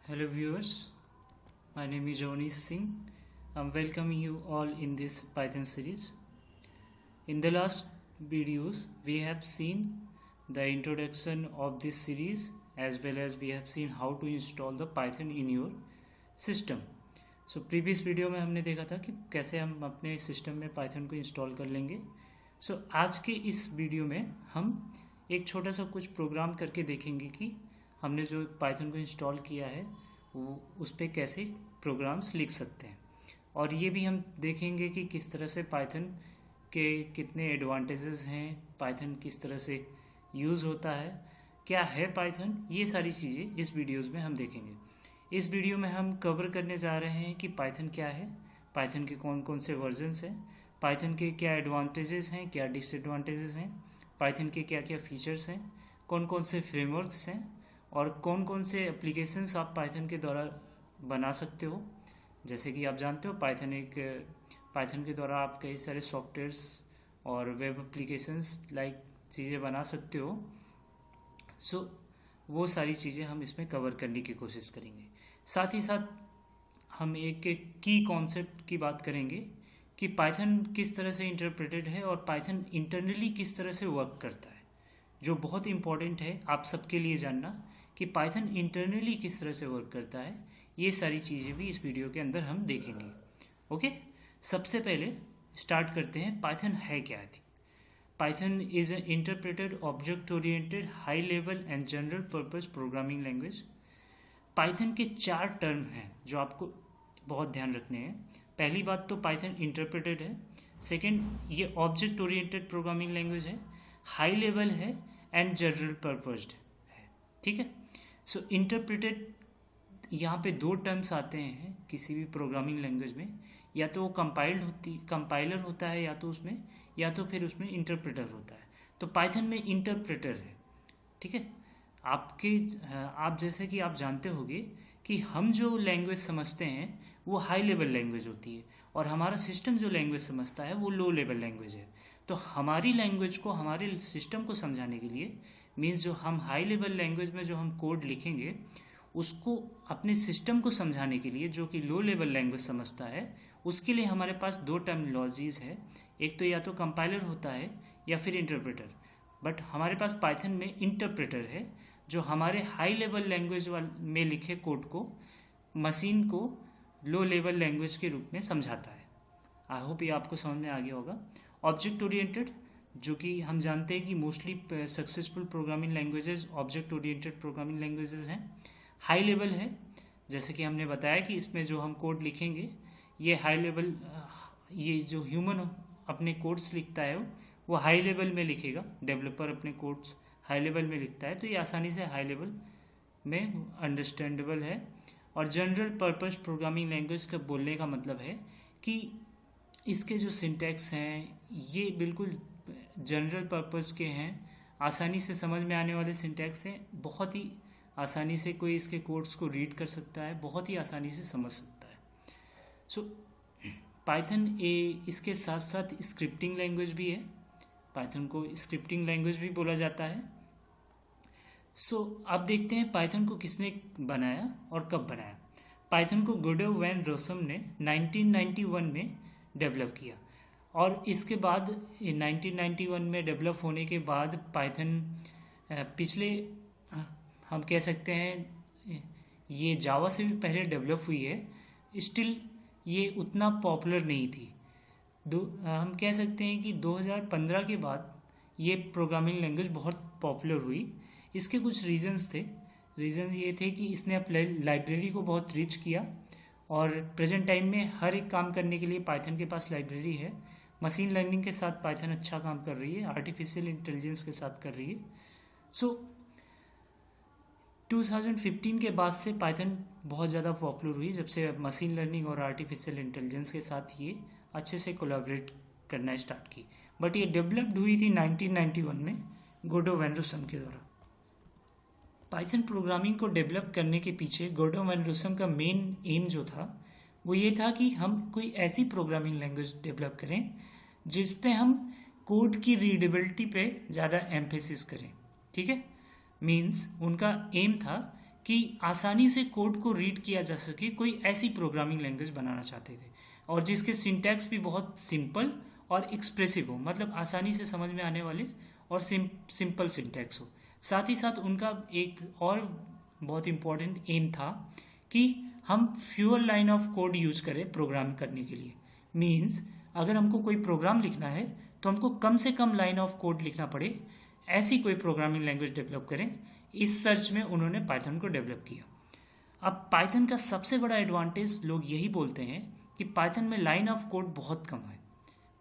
Hello viewers, my name is Joni Singh. I'm welcoming you all in this Python series. In the last videos, we have seen the introduction of this series as well as we have seen how to install the Python in your system. So previous video में हमने देखा था कि कैसे हम अपने system में Python को इंस्टॉल कर लेंगे. सो आज के इस वीडियो में हम एक छोटा सा कुछ प्रोग्राम करके देखेंगे कि हमने जो पाइथन को इंस्टॉल किया है वो उस पर कैसे प्रोग्राम्स लिख सकते हैं, और ये भी हम देखेंगे कि किस तरह से पाइथन के कितने एडवांटेजेस हैं, पाइथन किस तरह से यूज़ होता है, क्या है पाइथन, ये सारी चीज़ें इस वीडियोस में हम देखेंगे. इस वीडियो में हम कवर करने जा रहे हैं कि पाइथन क्या है, पाइथन के कौन कौन से वर्जन्स हैं, पाइथन के क्या एडवांटेजेस हैं, क्या डिसएडवांटेजेस हैं, पाइथन के क्या क्या फीचर्स हैं, कौन कौन से फ्रेमवर्क्स हैं और कौन कौन से एप्लीकेशंस आप पाइथन के द्वारा बना सकते हो. जैसे कि आप जानते हो पाइथन के द्वारा आप कई सारे सॉफ्टवेयर्स और वेब एप्लीकेशंस लाइक चीज़ें बना सकते हो. सो वो सारी चीज़ें हम इसमें कवर करने की कोशिश करेंगे. साथ ही साथ हम एक की कॉन्सेप्ट की बात करेंगे कि पाइथन किस तरह से इंटरप्रेटेड है और पाइथन इंटरनली किस तरह से वर्क करता है, जो बहुत इंपॉर्टेंट है आप सबके लिए जानना कि पाइथन इंटरनली किस तरह से वर्क करता है. ये सारी चीज़ें भी इस वीडियो के अंदर हम देखेंगे. ओके, सबसे पहले स्टार्ट करते हैं पाइथन है क्या थी. Python is an interpreted object oriented high level and general purpose programming language. Python के 4 टर्म हैं जो आपको बहुत ध्यान रखने हैं. पहली बात तो पाइथन इंटरप्रेटेड है, सेकेंड ये ऑब्जेक्ट ओरिएंटेड प्रोग्रामिंग लैंग्वेज है, हाई लेवल है एंड जनरल पर्पस्ड है. ठीक है. सो इंटरप्रेटेड यहाँ पे 2 टर्म्स आते हैं किसी भी प्रोग्रामिंग लैंग्वेज में, या तो वो कंपाइलर होता है या तो फिर उसमें इंटरप्रेटर होता है. तो पाइथन में इंटरप्रेटर है. ठीक है. आप जैसे कि आप जानते होंगे कि हम जो लैंग्वेज समझते हैं वो हाई लेवल लैंग्वेज होती है और हमारा सिस्टम जो लैंग्वेज समझता है वो लो लेवल लैंग्वेज है. तो हमारी लैंग्वेज को हमारे सिस्टम को समझाने के लिए मीन्स जो हम हाई लेवल लैंग्वेज में जो हम कोड लिखेंगे उसको अपने सिस्टम को समझाने के लिए जो कि लो लेवल लैंग्वेज समझता है, उसके लिए हमारे पास 2 टर्मिनोलॉजीज है. एक तो या तो कंपाइलर होता है या फिर इंटरप्रेटर. बट हमारे पास पाइथन में इंटरप्रेटर है जो हमारे हाई लेवल लैंग्वेज में लिखे कोड को मशीन को लो लेवल लैंग्वेज के रूप में समझाता है. आई होप ये आपको समझ में आ गया होगा. ऑब्जेक्ट ओरिएंटेड, जो कि हम जानते हैं कि mostly successful programming languages object oriented programming languages हैं. हाई लेवल है, जैसे कि हमने बताया कि इसमें जो हम कोड लिखेंगे ये हाई लेवल, ये जो ह्यूमन अपने कोड्स लिखता है वो हाई लेवल में लिखेगा. डेवलपर अपने कोड्स हाई लेवल में लिखता है तो ये आसानी से हाई लेवल में अंडरस्टैंडेबल है. और जनरल पर्पस प्रोग्रामिंग लैंग्वेज का बोलने का मतलब है कि इसके जो सिंटैक्स हैं ये बिल्कुल जनरल पर्पस के हैं, आसानी से समझ में आने वाले सिंटैक्स हैं. बहुत ही आसानी से कोई इसके कोड्स को रीड कर सकता है, बहुत ही आसानी से समझ सकता है. सो पाइथन इसके साथ साथ स्क्रिप्टिंग लैंग्वेज भी है. पाइथन को स्क्रिप्टिंग लैंग्वेज भी बोला जाता है. सो अब देखते हैं पाइथन को किसने बनाया और कब बनाया. पाइथन को गुडो वैन रोसम ने 1991 में डेवलप किया और इसके बाद 1991 में डेवलप होने के बाद पाइथन पिछले हम कह सकते हैं ये जावा से भी पहले डेवलप हुई है. स्टिल ये उतना पॉपुलर नहीं थी. हम कह सकते हैं कि 2015 के बाद ये प्रोग्रामिंग लैंग्वेज बहुत पॉपुलर हुई. इसके कुछ रीजंस थे. रीजन ये थे कि इसने अपने लाइब्रेरी को बहुत रिच किया और प्रेजेंट टाइम में हर एक काम करने के लिए पाइथन के पास लाइब्रेरी है. मशीन लर्निंग के साथ पाइथन अच्छा काम कर रही है, आर्टिफिशियल इंटेलिजेंस के साथ कर रही है. सो 2015 के बाद से पाइथन बहुत ज़्यादा पॉपुलर हुई, जब से मशीन लर्निंग और आर्टिफिशियल इंटेलिजेंस के साथ ये अच्छे से कोलैबोरेट करना स्टार्ट की. बट ये डेवलप्ड हुई थी 1991 में गोडो वैन रोसम के द्वारा. पाइथन प्रोग्रामिंग को डेवलप करने के पीछे गोडो वैन रोसम का मेन एम जो था वो ये था कि हम कोई ऐसी प्रोग्रामिंग लैंग्वेज डेवलप करें जिस पे हम कोड की रीडेबिलिटी पे ज़्यादा एम्फेसिस करें. ठीक है. मीन्स उनका एम था कि आसानी से कोड को रीड किया जा सके, कोई ऐसी प्रोग्रामिंग लैंग्वेज बनाना चाहते थे और जिसके सिंटैक्स भी बहुत सिंपल और एक्सप्रेसिव हो, मतलब आसानी से समझ में आने वाले और सिंपल सिंटैक्स हो। साथ ही साथ उनका एक और बहुत इंपॉर्टेंट एम था कि हम fewer line of code use करें प्रोग्राम करने के लिए। मीन्स अगर हमको कोई प्रोग्राम लिखना है तो हमको कम से कम लाइन ऑफ कोड लिखना पड़े, ऐसी कोई प्रोग्रामिंग लैंग्वेज डेवलप करें। इस सर्च में उन्होंने पाइथन को डेवलप किया। अब पाइथन का सबसे बड़ा एडवांटेज लोग यही बोलते हैं कि पाइथन में लाइन ऑफ कोड बहुत कम है।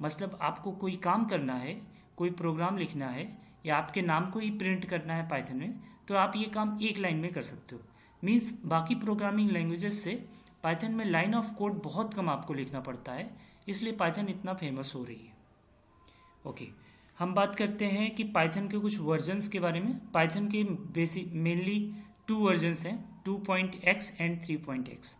मतलब आपको कोई काम करना है, कोई प्रोग्राम लिखना है या आपके नाम को ही प्रिंट करना है पाइथन में, तो आप ये काम एक लाइन में कर सकते हो। मीन्स बाकी प्रोग्रामिंग लैंग्वेजेस से पाइथन में लाइन ऑफ कोड बहुत कम आपको लिखना पड़ता है, इसलिए पाइथन इतना फेमस हो रही है। ओके, हम बात करते हैं कि पाइथन के कुछ वर्जन्स के बारे में। पाइथन के बेसिक मेनली 2 वर्जन्स हैं, 2.x and 3.x।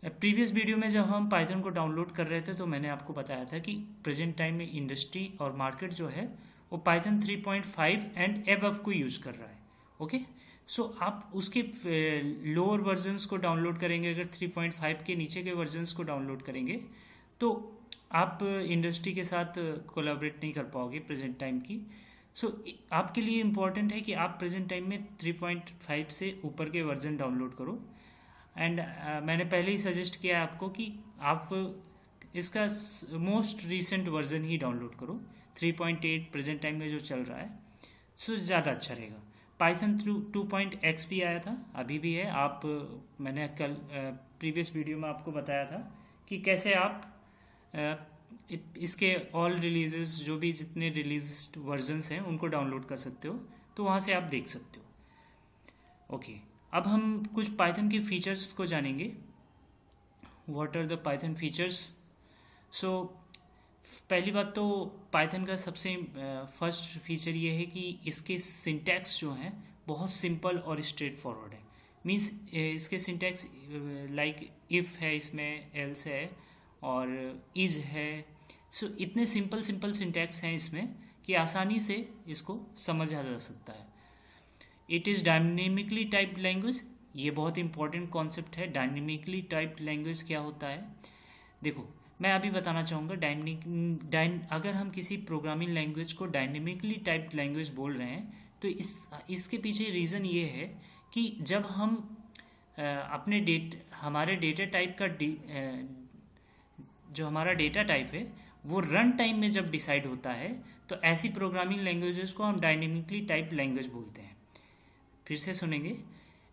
Previous video में जब हम पाइथन को डाउनलोड कर रहे थे तो मैंने आपको बताया था कि प्रेजेंट टाइम में इंडस्ट्री और मार्केट जो है वो पाइथन 3.5 एंड एबव को यूज कर रहा है। ओके, सो आप उसके लोअर वर्जन्स को डाउनलोड करेंगे, अगर 3.5 के नीचे के वर्जन्स को डाउनलोड करेंगे तो आप इंडस्ट्री के साथ कोलैबोरेट नहीं कर पाओगे प्रेजेंट टाइम की। सो आपके लिए इम्पॉर्टेंट है कि आप प्रेजेंट टाइम में 3.5 से ऊपर के वर्जन डाउनलोड करो। एंड मैंने पहले ही सजेस्ट किया है आपको कि आप इसका मोस्ट रिसेंट वर्जन ही डाउनलोड करो। 3.8 प्रेजेंट टाइम में जो चल रहा है, सो ज़्यादा अच्छा रहेगा। पाइथन 2.x भी आया था, अभी भी है। आप मैंने कल प्रीवियस वीडियो में आपको बताया था कि कैसे आप इसके ऑल रिलीजेस, जो भी जितने रिलीज वर्जन्स हैं उनको डाउनलोड कर सकते हो, तो वहाँ से आप देख सकते हो। ओके, अब हम कुछ पाइथन के फीचर्स को जानेंगे। What are the Python features? So पहली बात तो पाइथन का सबसे फर्स्ट फीचर ये है कि इसके सिंटैक्स जो हैं बहुत सिंपल और स्ट्रेट फॉरवर्ड है। मीन्स इसके सिंटैक्स लाइक इफ़ है, इसमें एल्स है और इज है। सो इतने सिंपल सिंटैक्स हैं इसमें कि आसानी से इसको समझा जा सकता है। It is dynamically typed language, ये बहुत इंपॉर्टेंट कॉन्सेप्ट है। डायनेमिकली टाइप्ड लैंग्वेज क्या होता है? देखो, मैं अभी बताना चाहूँगा अगर हम किसी प्रोग्रामिंग लैंग्वेज को डायनेमिकली टाइप्ड लैंग्वेज बोल रहे हैं तो इसके पीछे रीज़न ये है कि जब हम हमारे डेटा टाइप का जो हमारा डेटा टाइप है वो रन टाइम में जब डिसाइड होता है तो ऐसी प्रोग्रामिंग लैंग्वेजेस को हम डायनेमिकली टाइप्ड लैंग्वेज बोलते हैं। फिर से सुनेंगे,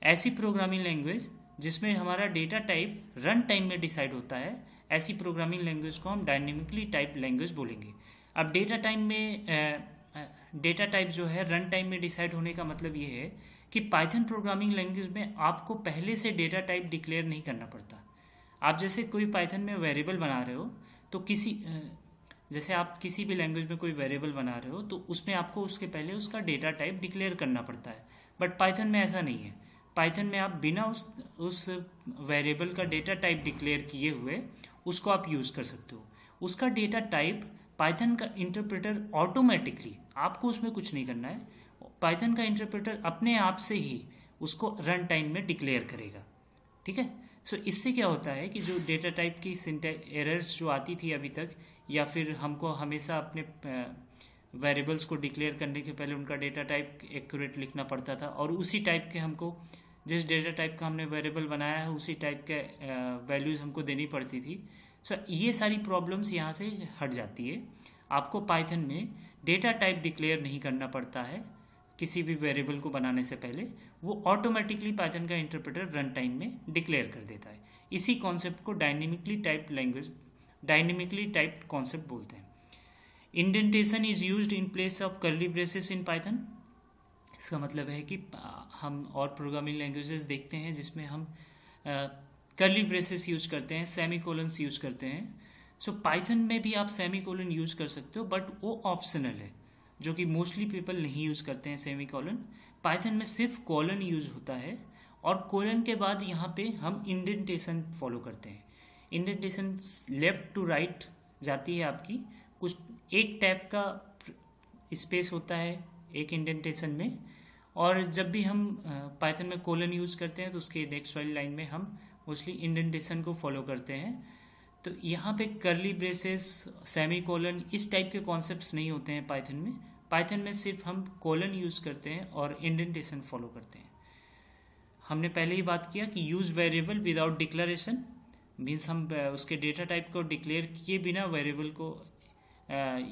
ऐसी प्रोग्रामिंग लैंग्वेज जिसमें हमारा डेटा टाइप रन टाइम में डिसाइड होता है, ऐसी प्रोग्रामिंग लैंग्वेज को हम डायनेमिकली टाइप्ड लैंग्वेज बोलेंगे। अब डेटा टाइप जो है रन टाइम में डिसाइड होने का मतलब ये है कि पाइथन प्रोग्रामिंग लैंग्वेज में आपको पहले से डेटा टाइप डिक्लेयर नहीं करना पड़ता। आप जैसे कोई पाइथन में वेरिएबल बना रहे हो तो जैसे आप किसी भी लैंग्वेज में कोई वेरिएबल बना रहे हो तो उसमें आपको उसके पहले उसका डेटा टाइप डिक्लेयर करना पड़ता है, बट पाइथन में ऐसा नहीं है। पाइथन में आप बिना उस वेरिएबल का डेटा टाइप डिक्लेयर किए हुए उसको आप यूज़ कर सकते हो। उसका डेटा टाइप पाइथन का इंटरप्रेटर ऑटोमेटिकली, आपको उसमें कुछ नहीं करना है, पाइथन का इंटरप्रेटर अपने आप से ही उसको रन टाइम में डिक्लेयर करेगा। ठीक है, सो इससे क्या होता है कि जो डेटा टाइप की एरर्स जो आती थी अभी तक, या फिर हमको हमेशा अपने वेरिएबल्स को डिक्लेयर करने के पहले उनका डेटा टाइप एक्यूरेट लिखना पड़ता था और उसी टाइप के हमको, जिस डेटा टाइप का हमने वेरिएबल बनाया है उसी टाइप के वैल्यूज़ हमको देनी पड़ती थी। सो ये सारी प्रॉब्लम्स यहाँ से हट जाती है। आपको पाइथन में डेटा टाइप डिक्लेयर नहीं करना पड़ता है किसी भी वेरिएबल को बनाने से पहले, वो ऑटोमेटिकली पाइथन का इंटरप्रेटर रन टाइम में डिक्लेयर कर देता है। इसी कॉन्सेप्ट को डायनेमिकली टाइप्ड कॉन्सेप्ट बोलते हैं। Indentation is used in place of curly braces in Python. इसका मतलब है कि हम और प्रोग्रामिंग लैंग्वेजेस देखते हैं जिसमें हम कर्ली ब्रेसेस यूज करते हैं, सेमी कोलन्स यूज करते हैं। सो पाइथन में भी आप सेमी कोलन यूज कर सकते हो, बट वो ऑप्शनल है, जो कि मोस्टली पीपल नहीं यूज करते हैं सेमी कोलन। पाइथन में सिर्फ कोलन यूज होता है और कोलन के बाद यहाँ पे हम इंडेंटेशन फॉलो करते हैं। इंडेंटेशन लेफ्ट टू राइट जाती है आपकी, कुछ एक टाइप का स्पेस होता है एक इंडेंटेशन में, और जब भी हम पाइथन में कोलन यूज़ करते हैं तो उसके नेक्स्ट वाली लाइन में हम मोस्टली इंडेंटेशन को फॉलो करते हैं। तो यहाँ पे करली ब्रेसेस, सेमी कोलन, इस टाइप के कॉन्सेप्ट्स नहीं होते हैं पाइथन में। पाइथन में सिर्फ हम कोलन यूज़ करते हैं और इंडेंटेशन फॉलो करते हैं। हमने पहले ही बात किया कि use variable without declaration means हम उसके डेटा टाइप को डिक्लेयर किए बिना वेरिएबल को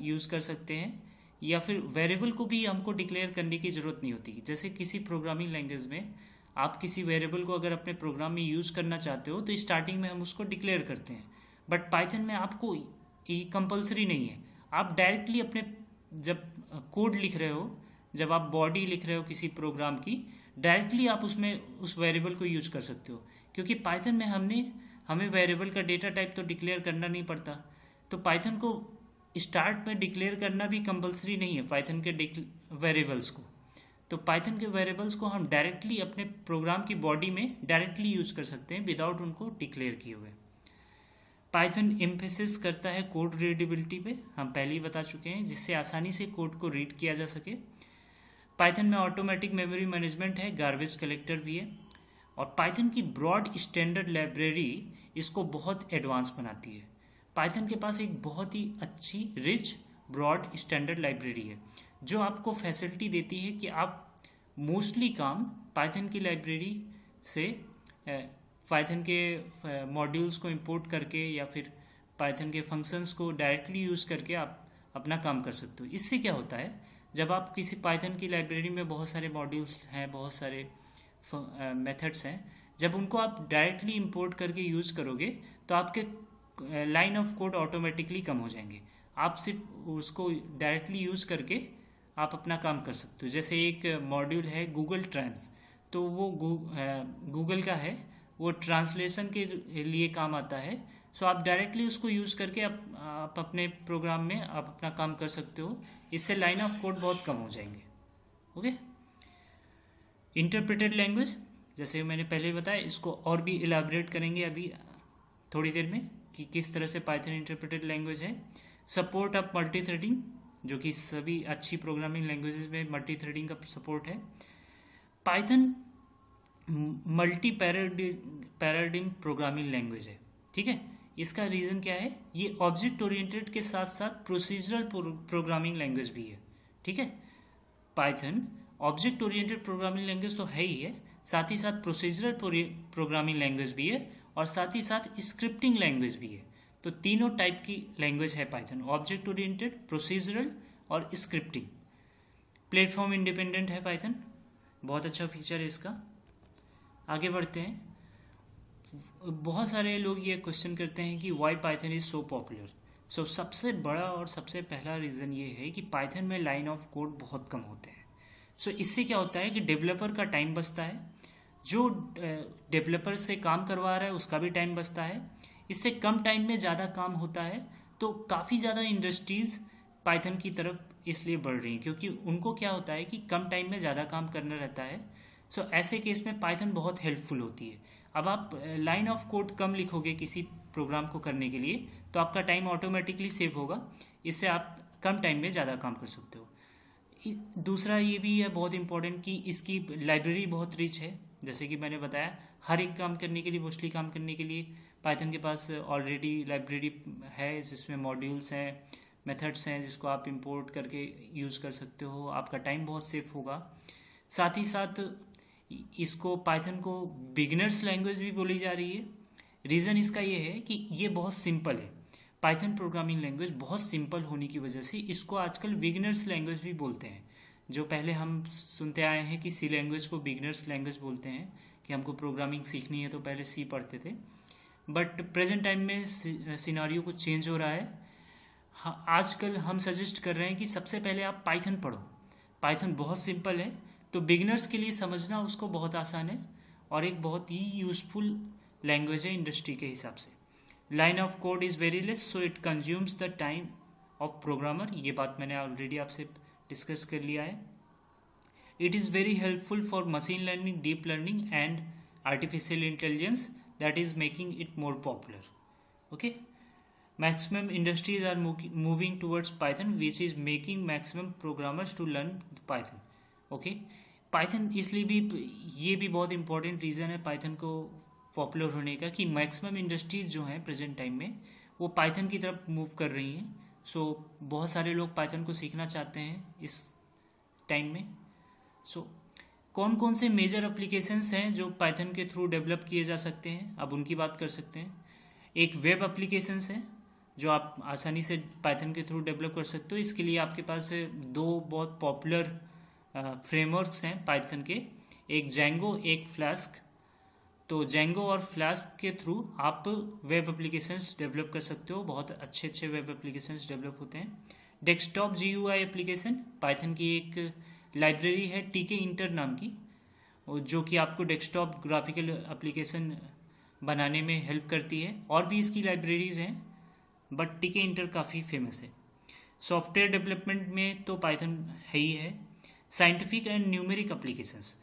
यूज़ कर सकते हैं, या फिर वेरिएबल को भी हमको डिक्लेयर करने की ज़रूरत नहीं होती। जैसे किसी प्रोग्रामिंग लैंग्वेज में आप किसी वेरिएबल को अगर अपने प्रोग्राम में यूज़ करना चाहते हो तो स्टार्टिंग में हम उसको डिक्लेयर करते हैं, बट पाइथन में आपको ये कंपलसरी नहीं है। आप डायरेक्टली अपने जब कोड लिख रहे हो, जब आप बॉडी लिख रहे हो किसी प्रोग्राम की, डायरेक्टली आप उसमें उस वेरिएबल को यूज कर सकते हो, क्योंकि पाइथन में हमें वेरिएबल का डेटा टाइप तो डिक्लेयर करना नहीं पड़ता। तो पाइथन को स्टार्ट में डिक्लेयर करना भी कंपलसरी नहीं है पाइथन के वेरिएबल्स को। तो पाइथन के वेरिएबल्स को हम डायरेक्टली अपने प्रोग्राम की बॉडी में डायरेक्टली यूज कर सकते हैं विदाउट उनको डिक्लेयर किए हुए। पाइथन एम्फेसिस करता है कोड रीडेबिलिटी पे, हम पहले ही बता चुके हैं, जिससे आसानी से कोड को रीड किया जा सके। पाइथन में ऑटोमेटिक मेमोरी मैनेजमेंट है, गार्बेज कलेक्टर भी है, और पाइथन की ब्रॉड स्टैंडर्ड लाइब्रेरी इसको बहुत एडवांस बनाती है। पाइथन के पास एक बहुत ही अच्छी रिच ब्रॉड स्टैंडर्ड लाइब्रेरी है जो आपको फैसिलिटी देती है कि आप मोस्टली काम पाइथन की लाइब्रेरी से पाइथन के मॉड्यूल्स को इंपोर्ट करके या फिर पाइथन के फंक्शंस को डायरेक्टली यूज़ करके आप अपना काम कर सकते हो। इससे क्या होता है, जब आप किसी पाइथन की लाइब्रेरी में बहुत सारे मॉड्यूल्स हैं, बहुत सारे मेथड्स हैं, जब उनको आप डायरेक्टली इंपोर्ट करके यूज़ करोगे तो आपके लाइन ऑफ कोड ऑटोमेटिकली कम हो जाएंगे। आप सिर्फ उसको डायरेक्टली यूज़ करके आप अपना काम कर सकते हो। जैसे एक मॉड्यूल है गूगल ट्रांस, तो वो गूगल का है, वो ट्रांसलेशन के लिए काम आता है। सो आप डायरेक्टली उसको यूज़ करके आप अपने प्रोग्राम में आप अपना काम कर सकते हो। इससे लाइन ऑफ कोड बहुत कम हो जाएंगे। ओके, इंटरप्रेटेड लैंग्वेज, जैसे मैंने पहले बताया, इसको और भी इलाबरेट करेंगे अभी थोड़ी देर में कि किस तरह से पाइथन इंटरप्रेटेड लैंग्वेज है। सपोर्ट ऑफ मल्टी थ्रेडिंग, जो कि सभी अच्छी प्रोग्रामिंग लैंग्वेजेस में मल्टी थ्रेडिंग का सपोर्ट है। Python multi paradigm programming language है, ठीक है। इसका रीज़न क्या है, ये ऑब्जेक्ट ओरिएंटेड के साथ साथ प्रोसीजरल प्रोग्रामिंग लैंग्वेज भी है, ठीक है। Python object oriented programming language तो है ही है, साथ ही साथ प्रोसीजरल प्रोग्रामिंग लैंग्वेज भी है, और साथ ही साथ स्क्रिप्टिंग लैंग्वेज भी है। तो तीनों टाइप की लैंग्वेज है पाइथन, ऑब्जेक्ट ओरिएंटेड, प्रोसीजरल और स्क्रिप्टिंग। प्लेटफॉर्म इंडिपेंडेंट है पाइथन, बहुत अच्छा फीचर है इसका। आगे बढ़ते हैं। बहुत सारे लोग ये क्वेश्चन करते हैं कि why Python is so popular. So सबसे बड़ा और सबसे पहला रीज़न ये है कि पाइथन में लाइन ऑफ कोड बहुत कम होते हैं। सो इससे क्या होता है कि डेवलपर का टाइम बचता है, जो डेवलपर से काम करवा रहा है उसका भी टाइम बचता है। इससे कम टाइम में ज़्यादा काम होता है। तो काफ़ी ज़्यादा इंडस्ट्रीज़ पाइथन की तरफ इसलिए बढ़ रही हैं, क्योंकि उनको क्या होता है कि कम टाइम में ज़्यादा काम करना रहता है। सो ऐसे केस में पाइथन बहुत हेल्पफुल होती है। अब आप लाइन ऑफ कोड कम लिखोगे किसी प्रोग्राम को करने के लिए, तो आपका टाइम ऑटोमेटिकली सेव होगा। इससे आप कम टाइम में ज़्यादा काम कर सकते हो। दूसरा ये भी है बहुत इंपॉर्टेंट कि इसकी लाइब्रेरी बहुत रिच है। जैसे कि मैंने बताया, हर एक काम करने के लिए, मोस्टली काम करने के लिए पाइथन के पास ऑलरेडी लाइब्रेरी है, जिसमें मॉड्यूल्स हैं, मेथड्स हैं, जिसको आप इंपोर्ट करके यूज़ कर सकते हो। आपका टाइम बहुत सेफ होगा। साथ ही साथ इसको पाइथन को बिगिनर्स लैंग्वेज भी बोली जा रही है। रीज़न इसका ये है कि ये बहुत सिंपल है। पाइथन प्रोग्रामिंग लैंग्वेज बहुत सिंपल होने की वजह से इसको आजकल बिगिनर्स लैंग्वेज भी बोलते हैं। जो पहले हम सुनते आए हैं कि सी लैंग्वेज को बिगिनर्स लैंग्वेज बोलते हैं, कि हमको प्रोग्रामिंग सीखनी है तो पहले सी पढ़ते थे। बट प्रेजेंट टाइम में सिनारियो कुछ चेंज हो रहा है। हाँ, आजकल हम सजेस्ट कर रहे हैं कि सबसे पहले आप पाइथन पढ़ो। पाइथन बहुत सिंपल है, तो बिगिनर्स के लिए समझना उसको बहुत आसान है, और एक बहुत ही यूजफुल लैंग्वेज है इंडस्ट्री के हिसाब से। Line of code is very less, so it consumes the time of programmer. ये बात मैंने ऑलरेडी आपसे डिस्कस कर लिया है। It is very helpful for machine learning, deep learning and artificial intelligence, that is making it more popular. Okay, maximum industries are moving towards Python, which is making maximum programmers to learn Python. Okay, Python इसलिए भी, ये भी बहुत important reason है Python को popular होने का, कि मैक्सिमम इंडस्ट्रीज जो हैं प्रेजेंट टाइम में वो पाइथन की तरफ मूव कर रही हैं। सो बहुत सारे लोग पाइथन को सीखना चाहते हैं इस टाइम में। सो कौन कौन से मेजर एप्लीकेशंस हैं जो पाइथन के थ्रू डेवलप किए जा सकते हैं, अब उनकी बात कर सकते हैं। एक वेब एप्लीकेशंस है जो आप आसानी से पाइथन के थ्रू डेवलप कर सकते हो। इसके लिए आपके पास दो बहुत पॉपुलर फ्रेमवर्क्स हैं पाइथन के, एक जेंगो, एक फ्लास्क। तो जेंगो और फ्लास्क के थ्रू आप वेब एप्लीकेशंस डेवलप कर सकते हो, बहुत अच्छे अच्छे वेब एप्लीकेशंस डेवलप होते हैं। डेस्कटॉप GUI एप्लीकेशन, पाइथन की एक लाइब्रेरी है टीके इंटर नाम की, जो कि आपको डेस्कटॉप ग्राफिकल एप्लीकेशन बनाने में हेल्प करती है। और भी इसकी लाइब्रेरीज हैं, बट टीके इंटर काफ़ी फेमस है। सॉफ्टवेयर डेवलपमेंट में तो पाइथन है ही है। Scientific and numeric applications,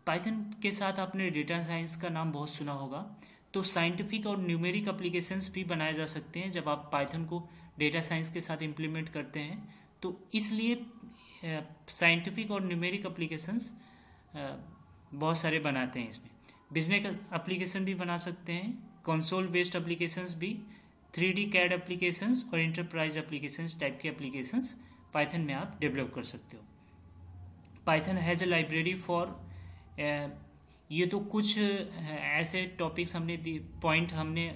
Python के साथ आपने डेटा साइंस का नाम बहुत सुना होगा, तो साइंटिफिक और न्यूमेरिक एप्लीकेशंस भी बनाए जा सकते हैं जब आप पाइथन को डेटा साइंस के साथ इम्प्लीमेंट करते हैं। तो इसलिए साइंटिफिक और न्यूमेरिक एप्लीकेशंस बहुत सारे बनाते हैं इसमें। बिजनेस एप्लीकेशन भी बना सकते हैं, कंसोल बेस्ड एप्लीकेशंस भी, 3D CAD एप्लीकेशंस और इंटरप्राइज एप्लीकेशंस टाइप के एप्लीकेशंस पाइथन में आप डेवलप कर सकते हो। Python has a library for, ये तो कुछ ऐसे टॉपिक्स पॉइंट हमने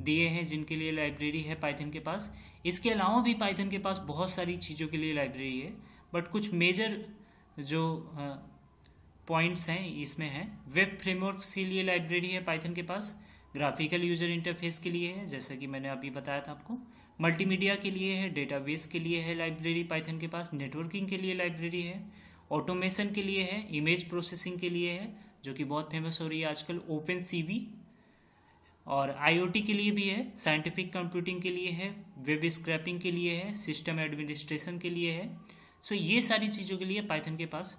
दिए हैं जिनके लिए लाइब्रेरी है पाइथन के पास। इसके अलावा भी पाइथन के पास बहुत सारी चीज़ों के लिए लाइब्रेरी है, बट कुछ मेजर जो पॉइंट्स हैं इसमें हैं। वेब फ्रेमवर्क के लिए लाइब्रेरी है पाइथन के पास, ग्राफिकल यूजर इंटरफेस के लिए है जैसा कि मैंने अभी बताया था आपको, मल्टीमीडिया के लिए है, डेटाबेस के लिए है लाइब्रेरी पाइथन के पास, नेटवर्किंग के लिए लाइब्रेरी है, ऑटोमेशन के लिए है, इमेज प्रोसेसिंग के लिए है जो कि बहुत फेमस हो रही है आजकल, OpenCV, और IoT के लिए भी है, साइंटिफिक कंप्यूटिंग के लिए है, वेब स्क्रैपिंग के लिए है, सिस्टम एडमिनिस्ट्रेशन के लिए है। सो ये सारी चीज़ों के लिए पाइथन के पास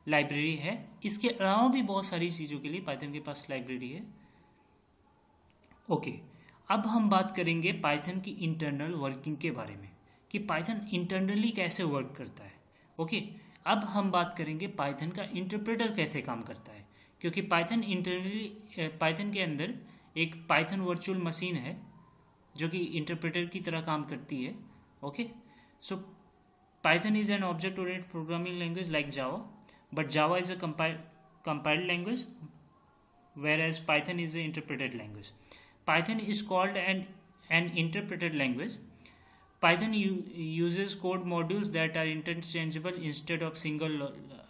लाइब्रेरी है। इसके अलावा भी बहुत सारी चीज़ों के लिए पाइथन के पास लाइब्रेरी है। ओके, अब हम बात करेंगे पाइथन की इंटरनल वर्किंग के बारे में, कि पाइथन इंटरनली कैसे वर्क करता है। ओके, अब हम बात करेंगे पाइथन का इंटरप्रेटर कैसे काम करता है, क्योंकि पाइथन के अंदर एक पाइथन वर्चुअल मशीन है जो कि इंटरप्रेटर की तरह काम करती है। Okay, so Python is an object oriented programming language like Java, but Java is a compiled language, whereas Python is an interpreted language. Python is called an interpreted language. Python uses code modules that are interchangeable instead of single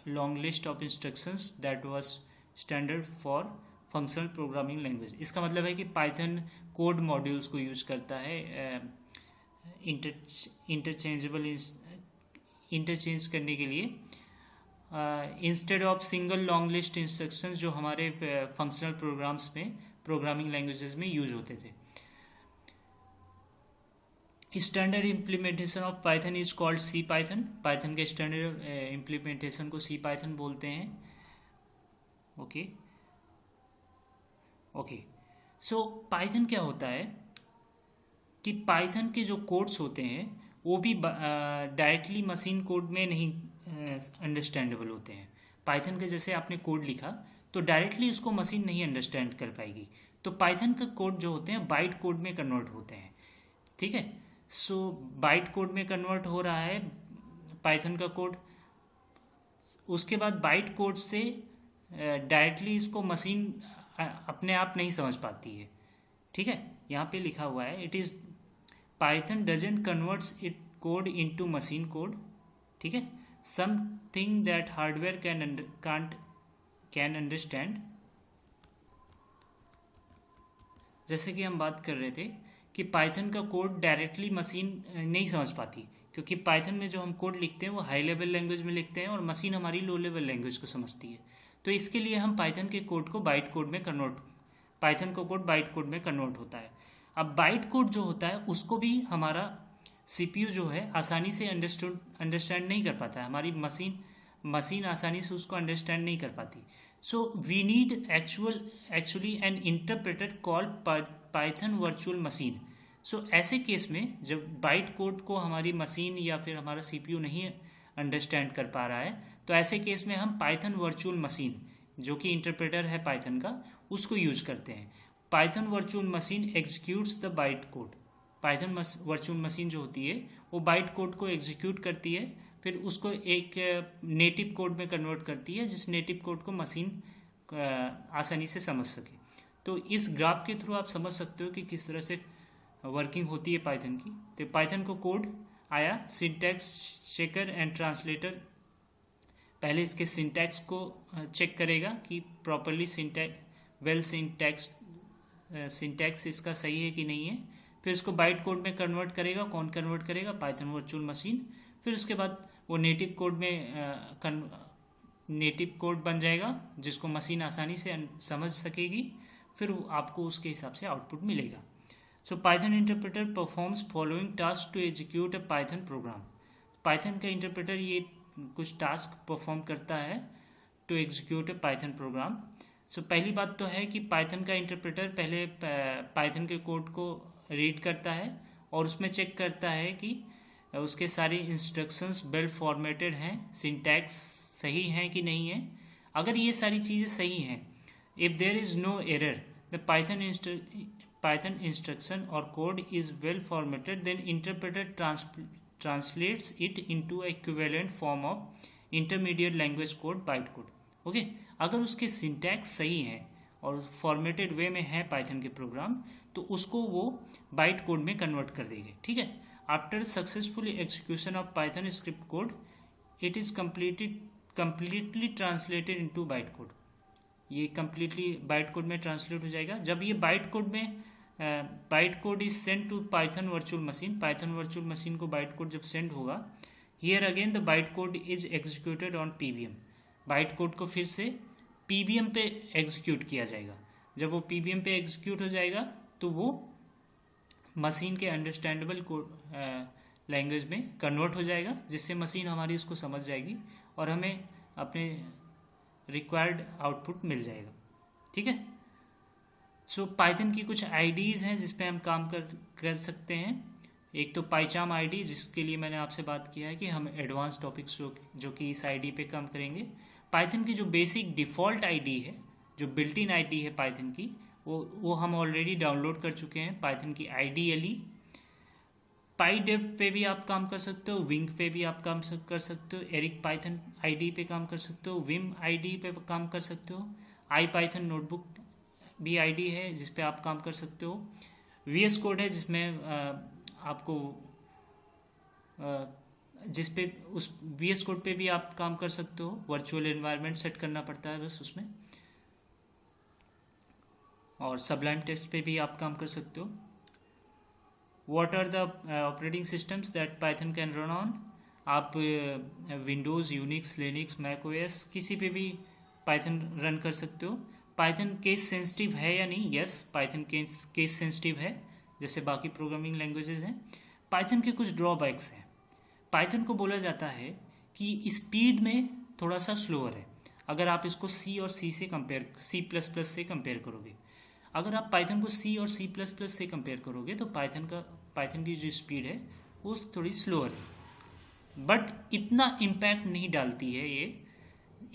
long list of instructions that was standard for functional programming language. इसका मतलब है कि Python code modules को use करता है interchange करने के लिए, instead of single long list instructions जो हमारे फंक्शनल प्रोग्राम्स में, प्रोग्रामिंग लैंग्वेजेस में यूज होते थे। Standard implementation of Python is called C Python. Python के स्टैंडर्ड इम्प्लीमेंटेशन को सी पाइथन बोलते हैं। ओके, सो पाइथन क्या होता है कि पाइथन के जो कोड्स होते हैं वो भी डायरेक्टली मशीन कोड में नहीं अंडरस्टैंडेबल होते हैं। पाइथन के जैसे आपने कोड लिखा तो डायरेक्टली उसको मशीन नहीं अंडरस्टैंड कर पाएगी, तो पाइथन का कोड जो होते हैं बाइट कोड में कन्वर्ट होते हैं। ठीक है, सो बाइट कोड में कन्वर्ट हो रहा है पाइथन का कोड, उसके बाद बाइट कोड से डायरेक्टली इसको मशीन अपने आप नहीं समझ पाती है। ठीक है, यहाँ पे लिखा हुआ है it is Python doesn't converts it code into machine code. ठीक है, something that hardware can understand. जैसे कि हम बात कर रहे थे कि पाइथन का कोड डायरेक्टली मशीन नहीं समझ पाती, क्योंकि पाइथन में जो हम कोड लिखते हैं वो हाई लेवल लैंग्वेज में लिखते हैं और मशीन हमारी लो लेवल लैंग्वेज को समझती है। तो इसके लिए हम पाइथन के कोड को बाइट कोड में पाइथन का कोड बाइट कोड में कन्वर्ट होता है। अब बाइट कोड जो होता है उसको भी हमारा CPU जो है आसानी से अंडरस्टैंड नहीं कर पाता है, हमारी मशीन आसानी से उसको अंडरस्टैंड नहीं कर पाती। So we need actually an interpreter called Python virtual machine. So ऐसे केस में जब बाइट कोड को हमारी मशीन या फिर हमारा CPU नहीं अंडरस्टैंड कर पा रहा है, तो तो ऐसे केस में हम पाइथन वर्चुअल मशीन, जो कि इंटरप्रेटर है पाइथन का, उसको यूज करते हैं। Python virtual machine executes the byte code. Python virtual machine जो होती है वो बाइट कोड को एग्जीक्यूट करती है, फिर उसको एक नेटिव कोड में कन्वर्ट करती है, जिस नेटिव कोड को मशीन आसानी से समझ सके। तो इस ग्राफ के थ्रू आप समझ सकते हो कि किस तरह से वर्किंग होती है पाइथन की। तो पाइथन को कोड आया, सिंटैक्स चेकर एंड ट्रांसलेटर पहले इसके सिंटैक्स को चेक करेगा कि प्रॉपरली सिंटैक्स इसका सही है कि नहीं है। फिर इसको बाइट कोड में कन्वर्ट करेगा। कौन कन्वर्ट करेगा? Python virtual machine. फिर उसके बाद वो नेटिव कोड में नेटिव कोड बन जाएगा, जिसको मशीन आसानी से समझ सकेगी। फिर आपको उसके हिसाब से आउटपुट मिलेगा। So Python interpreter performs following task to execute a Python program. Python का इंटरप्रेटर ये कुछ टास्क परफॉर्म करता है to execute a Python program. So पहली बात तो है कि पाइथन का इंटरप्रेटर पहले पाइथन के कोड को रीड करता है और उसमें चेक करता है कि उसके सारे इंस्ट्रक्शंस वेल फॉर्मेटेड हैं, सिंटैक्स सही है कि नहीं है। अगर ये सारी चीज़ें सही हैं, if there is no error, the Python instruction और code is well formatted, then interpreter translates it into equivalent form of intermediate language code byte code। Okay, अगर उसके सिंटैक्स सही है और फॉर्मेटेड वे में है पाइथन के प्रोग्राम, तो उसको वो बाइट कोड में कन्वर्ट कर देंगे। ठीक है। After successful execution of Python script code, it is completely translated into byte code. ये completely बाइट कोड में ट्रांसलेट हो जाएगा। जब ये byte code is send to Python virtual machine, Python virtual machine को बाइट कोड जब send होगा, here again the byte code is executed on PVM. Byte code को फिर से पीबीएम पे एग्जीक्यूट किया जाएगा। जब वो पीबीएम पे एग्जीक्यूट हो जाएगा तो वो मशीन के अंडरस्टैंडेबल कोड लैंग्वेज में कन्वर्ट हो जाएगा, जिससे मशीन हमारी इसको समझ जाएगी और हमें अपने रिक्वायर्ड आउटपुट मिल जाएगा। ठीक है। सो पाइथन की कुछ आईडीज़ हैं जिस पे हम काम कर सकते हैं। एक तो पाइचार्म आईडी, जिसके लिए मैंने आपसे बात किया है कि हम एडवांस टॉपिक्स जो कि इस आईडी पे काम करेंगे। पाइथन की जो बेसिक डिफ़ॉल्ट आईडी है, जो बिल्ट इन आईडी है पाइथन की, वो हम ऑलरेडी डाउनलोड कर चुके हैं। पाइथन की आईडीएलई। पाईडेव पे भी आप काम कर सकते हो, विंग पे भी आप काम कर सकते हो, एरिक पाइथन आईडी पे काम कर सकते हो, विम आईडी पे काम कर सकते हो, आई पाइथन नोटबुक भी आईडी है जिस पे आप काम कर सकते हो। वीएस कोड है जिसमें आपको जिस पे उस वीएस कोड पे भी आप काम कर सकते हो। वर्चुअल एनवायरनमेंट सेट करना पड़ता है बस उसमें। और सबलाइम टेक्स्ट पे भी आप काम कर सकते हो। What are the operating systems that Python can run on? आप Windows, Unix, Linux, Mac OS किसी पे भी पाइथन रन कर सकते हो। पाइथन केस सेंसिटिव है या नहीं? यस, पाइथन केस सेंसिटिव है, जैसे बाकी प्रोग्रामिंग लैंग्वेजेस हैं। पाइथन के कुछ ड्रॉबैक्स हैं। पाइथन को बोला जाता है कि स्पीड में थोड़ा सा स्लोअर है। अगर आप इसको सी और सी प्लस प्लस से कंपेयर करोगे, अगर आप पाइथन को सी और सी प्लस प्लस से कंपेयर करोगे तो पाइथन की जो स्पीड है वो थोड़ी स्लोअर है, बट इतना इम्पैक्ट नहीं डालती है ये।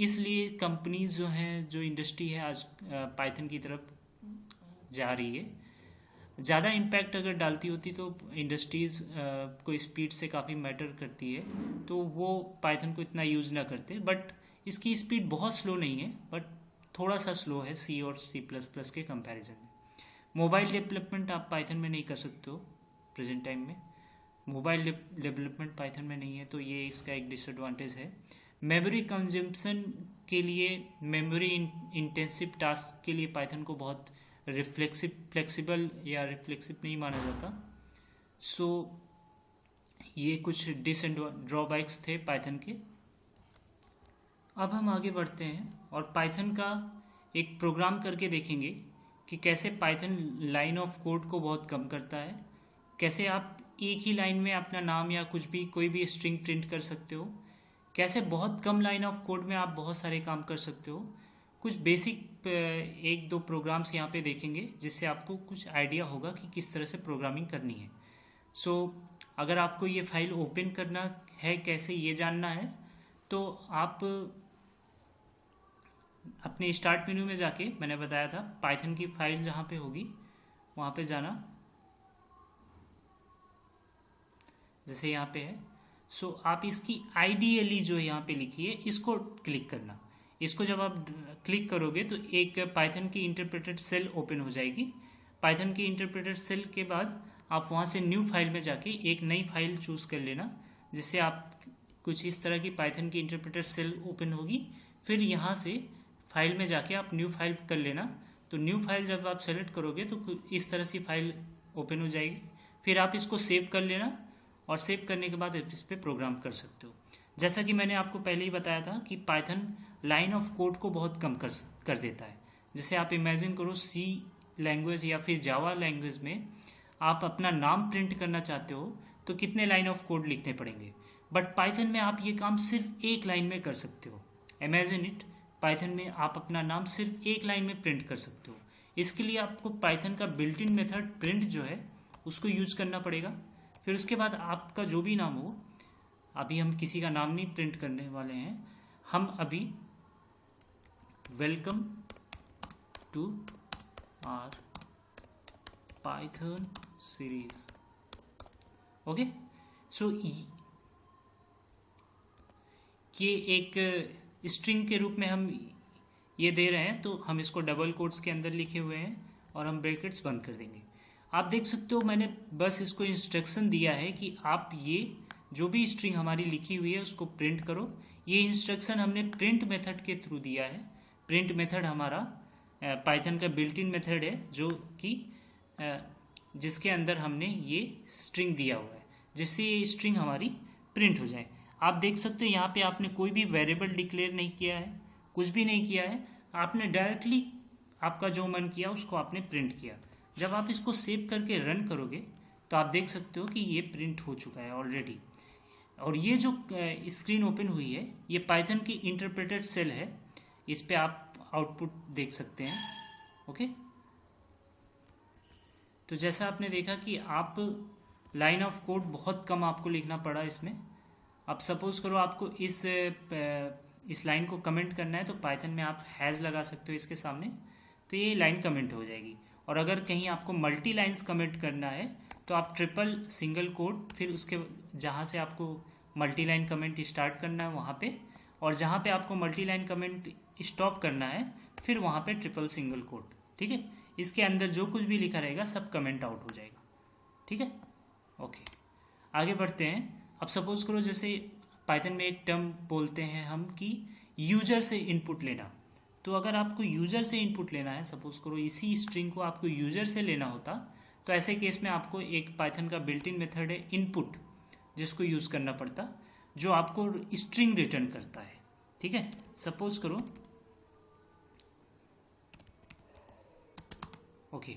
इसलिए कंपनीज जो हैं, जो इंडस्ट्री है आज पाइथन की तरफ जा रही है। ज़्यादा इम्पैक्ट अगर डालती होती तो इंडस्ट्रीज़ को स्पीड से काफ़ी मैटर करती है, तो वो पाइथन को इतना यूज़ ना करते। बट इसकी स्पीड बहुत स्लो नहीं है, बट थोड़ा सा स्लो है सी और सी प्लस प्लस के कंपैरिजन में। मोबाइल डेवलपमेंट आप पाइथन में नहीं कर सकते हो प्रेजेंट टाइम में। मोबाइल डेवलपमेंट पाइथन में नहीं है, तो ये इसका एक डिसएडवांटेज है। मेमोरी कंजम्पशन के लिए, मेमोरी इंटेंसिव टास्क के लिए पाइथन को बहुत फ्लेक्सिबल या रिफ्लेक्सिव नहीं माना जाता। सो ये कुछ ड्रॉबैक्स थे पाइथन के। अब हम आगे बढ़ते हैं और पाइथन का एक प्रोग्राम करके देखेंगे कि कैसे पाइथन लाइन ऑफ कोड को बहुत कम करता है। कैसे आप एक ही लाइन में अपना नाम या कोई भी स्ट्रिंग प्रिंट कर सकते हो। कैसे बहुत कम लाइन ऑफ कोड में आप बहुत सारे काम कर सकते हो। कुछ बेसिक एक दो प्रोग्राम्स यहाँ पे देखेंगे जिससे आपको कुछ आइडिया होगा कि किस तरह से प्रोग्रामिंग करनी है। सो अगर आपको ये फाइल ओपन करना है, कैसे ये जानना है, तो आप अपने स्टार्ट मेन्यू में जाके, मैंने बताया था पाइथन की फाइल जहाँ पे होगी वहाँ पे जाना, जैसे यहाँ पे है। सो आप इसकी आइडियली जो यहाँ पे लिखी है इसको क्लिक करना। इसको जब आप क्लिक करोगे तो एक पाइथन की इंटरप्रेटेड सेल ओपन हो जाएगी। पाइथन की इंटरप्रेटेड सेल के बाद आप वहाँ से न्यू फाइल में जाके एक नई फाइल चूज कर लेना, जिससे आप कुछ इस तरह की पाइथन की इंटरप्रेटेड सेल ओपन होगी। फिर यहाँ से फाइल में जाके आप न्यू फाइल कर लेना। तो न्यू फाइल जब आप सेलेक्ट करोगे तो इस तरह से फाइल ओपन हो जाएगी। फिर आप इसको सेव कर लेना और सेव करने के बाद इस पर प्रोग्राम कर सकते हो। जैसा कि मैंने आपको पहले ही बताया था कि पाइथन लाइन ऑफ कोड को बहुत कम कर देता है। जैसे आप इमेजिन करो सी लैंग्वेज या फिर जावा लैंग्वेज में आप अपना नाम प्रिंट करना चाहते हो तो कितने लाइन ऑफ कोड लिखने पड़ेंगे, बट पाइथन में आप ये काम सिर्फ एक लाइन में कर सकते हो। इमेजिन इट, पाइथन में आप अपना नाम सिर्फ एक लाइन में प्रिंट कर सकते हो। इसके लिए आपको पाइथन का बिल्ट इन मेथड प्रिंट जो है उसको यूज करना पड़ेगा। फिर उसके बाद आपका जो भी नाम हो, अभी हम किसी का नाम नहीं प्रिंट करने वाले हैं, हम अभी welcome to our Python series, okay. So ये एक स्ट्रिंग के रूप में हम ये दे रहे हैं, तो हम इसको डबल कोट्स के अंदर लिखे हुए हैं और हम ब्रैकेट्स बंद कर देंगे। आप देख सकते हो मैंने बस इसको इंस्ट्रक्शन दिया है कि आप ये जो भी स्ट्रिंग हमारी लिखी हुई है उसको प्रिंट करो। ये इंस्ट्रक्शन हमने प्रिंट मेथड के थ्रू दिया है। प्रिंट मेथड हमारा पाइथन का बिल्ट इन मेथड है, जो कि जिसके अंदर हमने ये स्ट्रिंग दिया हुआ है, जिससे ये स्ट्रिंग हमारी प्रिंट हो जाए। आप देख सकते हो यहाँ पे आपने कोई भी वेरिएबल डिक्लेयर नहीं किया है, कुछ भी नहीं किया है, आपने डायरेक्टली आपका जो मन किया उसको आपने प्रिंट किया। जब आप इसको सेव करके रन करोगे तो आप देख सकते हो कि ये प्रिंट हो चुका है ऑलरेडी। और ये जो स्क्रीन ओपन हुई है ये पाइथन की इंटरप्रेटेड सेल है, इस पे आप आउटपुट देख सकते हैं, ओके। तो जैसा आपने देखा कि आप लाइन ऑफ कोड बहुत कम आपको लिखना पड़ा इसमें। अब सपोज करो आपको इस लाइन को कमेंट करना है तो पाइथन में आप हैज़ लगा सकते हो इसके सामने, तो ये लाइन कमेंट हो जाएगी। और अगर कहीं आपको मल्टी लाइन्स कमेंट करना है तो आप ट्रिपल सिंगल कोट, फिर उसके जहाँ से आपको मल्टी लाइन कमेंट स्टार्ट करना है वहाँ पे, और जहाँ पे आपको मल्टी लाइन कमेंट स्टॉप करना है फिर वहाँ पे ट्रिपल सिंगल कोट, ठीक है। इसके अंदर जो कुछ भी लिखा रहेगा सब कमेंट आउट हो जाएगा, ठीक है, ओके। आगे बढ़ते हैं। अब सपोज करो जैसे पाइथन में एक टर्म बोलते हैं हम कि यूजर से इनपुट लेना। तो अगर आपको यूजर से इनपुट लेना है, सपोज करो इसी स्ट्रिंग को आपको यूजर से लेना होता, तो ऐसे केस में आपको एक पाइथन का बिल्ट इन मेथड है इनपुट, जिसको यूज करना पड़ता, जो आपको स्ट्रिंग रिटर्न करता है, ठीक है। सपोज करो ओके,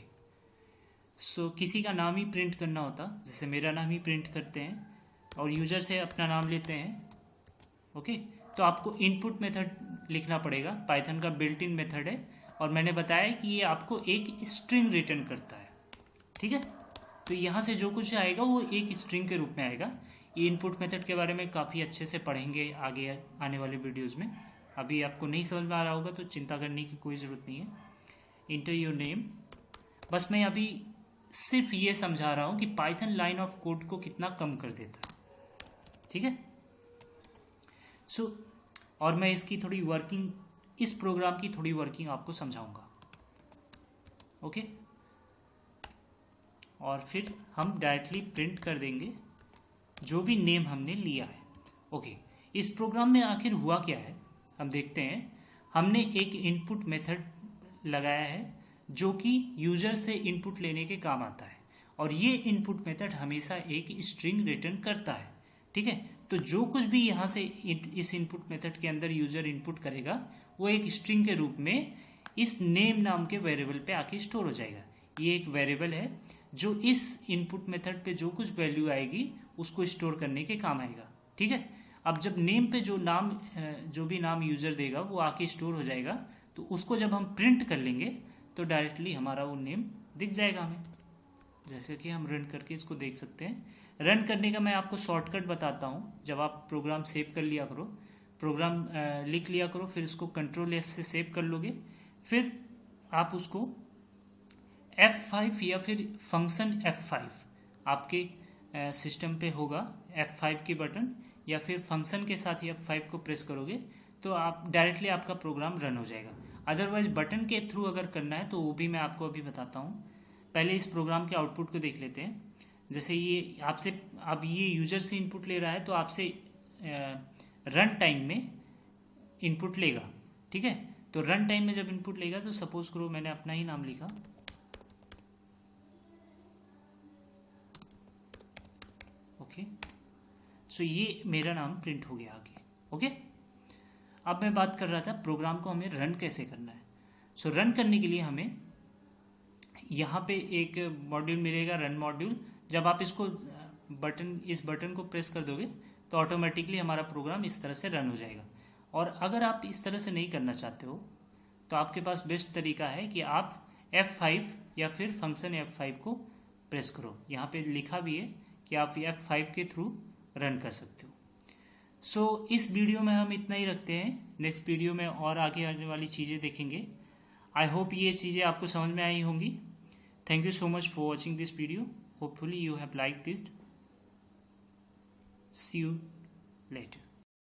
सो किसी का नाम ही प्रिंट करना होता, जैसे मेरा नाम ही प्रिंट करते हैं और यूजर से अपना नाम लेते हैं, ओके। तो आपको इनपुट मेथड लिखना पड़ेगा, पाइथन का बिल्ट इन मेथड है, और मैंने बताया कि ये आपको एक स्ट्रिंग रिटर्न करता है, ठीक है। तो यहाँ से जो कुछ आएगा वो एक स्ट्रिंग के रूप में आएगा। ये इनपुट मेथड के बारे में काफ़ी अच्छे से पढ़ेंगे आगे आने वाले वीडियोज़ में। अभी आपको नहीं समझ में आ रहा होगा तो चिंता करने की कोई ज़रूरत नहीं है। इंटर योर नेम, बस मैं अभी सिर्फ ये समझा रहा हूँ कि पाइथन लाइन ऑफ कोड को कितना कम कर देता है, ठीक है। सो और मैं इसकी थोड़ी वर्किंग, इस प्रोग्राम की थोड़ी वर्किंग आपको समझाऊंगा, ओके। और फिर हम डायरेक्टली प्रिंट कर देंगे जो भी नेम हमने लिया है, ओके। इस प्रोग्राम में आखिर हुआ क्या है हम देखते हैं। हमने एक इनपुट मेथड लगाया है जो कि यूजर से इनपुट लेने के काम आता है, और ये इनपुट मेथड हमेशा एक स्ट्रिंग रिटर्न करता है, ठीक है। तो जो कुछ भी यहाँ से इस इनपुट मेथड के अंदर यूजर इनपुट करेगा वो एक स्ट्रिंग के रूप में इस नेम नाम के वेरिएबल पे आके स्टोर हो जाएगा। ये एक वेरिएबल है जो इस इनपुट मेथड पे जो कुछ वैल्यू आएगी उसको स्टोर करने के काम आएगा, ठीक है। अब जब नेम पे जो भी नाम यूजर देगा वो आके स्टोर हो जाएगा, तो उसको जब हम प्रिंट कर लेंगे तो डायरेक्टली हमारा वो नेम दिख जाएगा हमें। जैसे कि हम रन करके इसको देख सकते हैं। रन करने का मैं आपको शॉर्टकट बताता हूँ। जब आप प्रोग्राम सेव कर लिया करो प्रोग्राम लिख लिया करो, फिर इसको कंट्रोल एस से सेव कर लोगे। फिर आप उसको F5 या फिर फंक्शन F5 आपके सिस्टम पे होगा, F5 की बटन या फिर फंक्शन के साथ ही F5 को प्रेस करोगे तो आप डायरेक्टली आपका प्रोग्राम रन हो जाएगा। अदरवाइज बटन के थ्रू अगर करना है तो वो भी मैं आपको अभी बताता हूँ। पहले इस प्रोग्राम के आउटपुट को देख लेते हैं। जैसे ये आपसे अब ये यूजर से इनपुट ले रहा है तो आपसे रन टाइम में इनपुट लेगा, ठीक है। तो रन टाइम में जब इनपुट लेगा तो सपोज करो मैंने अपना ही नाम लिखा, ओके। सो ये मेरा नाम प्रिंट हो गया आगे, ओके। अब मैं बात कर रहा था प्रोग्राम को हमें रन कैसे करना है। सो रन करने के लिए हमें यहाँ पे एक मॉड्यूल मिलेगा, रन मॉड्यूल। जब आप इसको इस बटन को प्रेस कर दोगे तो ऑटोमेटिकली हमारा प्रोग्राम इस तरह से रन हो जाएगा। और अगर आप इस तरह से नहीं करना चाहते हो तो आपके पास बेस्ट तरीका है कि आप F5 या फिर फंक्शन F5 को प्रेस करो। यहाँ पे लिखा भी है कि आप F5 के थ्रू रन कर सकते हो। सो इस वीडियो में हम इतना ही रखते हैं। नेक्स्ट वीडियो में और आगे आने वाली चीज़ें देखेंगे। आई होप ये चीज़ें आपको समझ में आई होंगी। Thank you so much for watching this video. Hopefully you have like this. See you letter.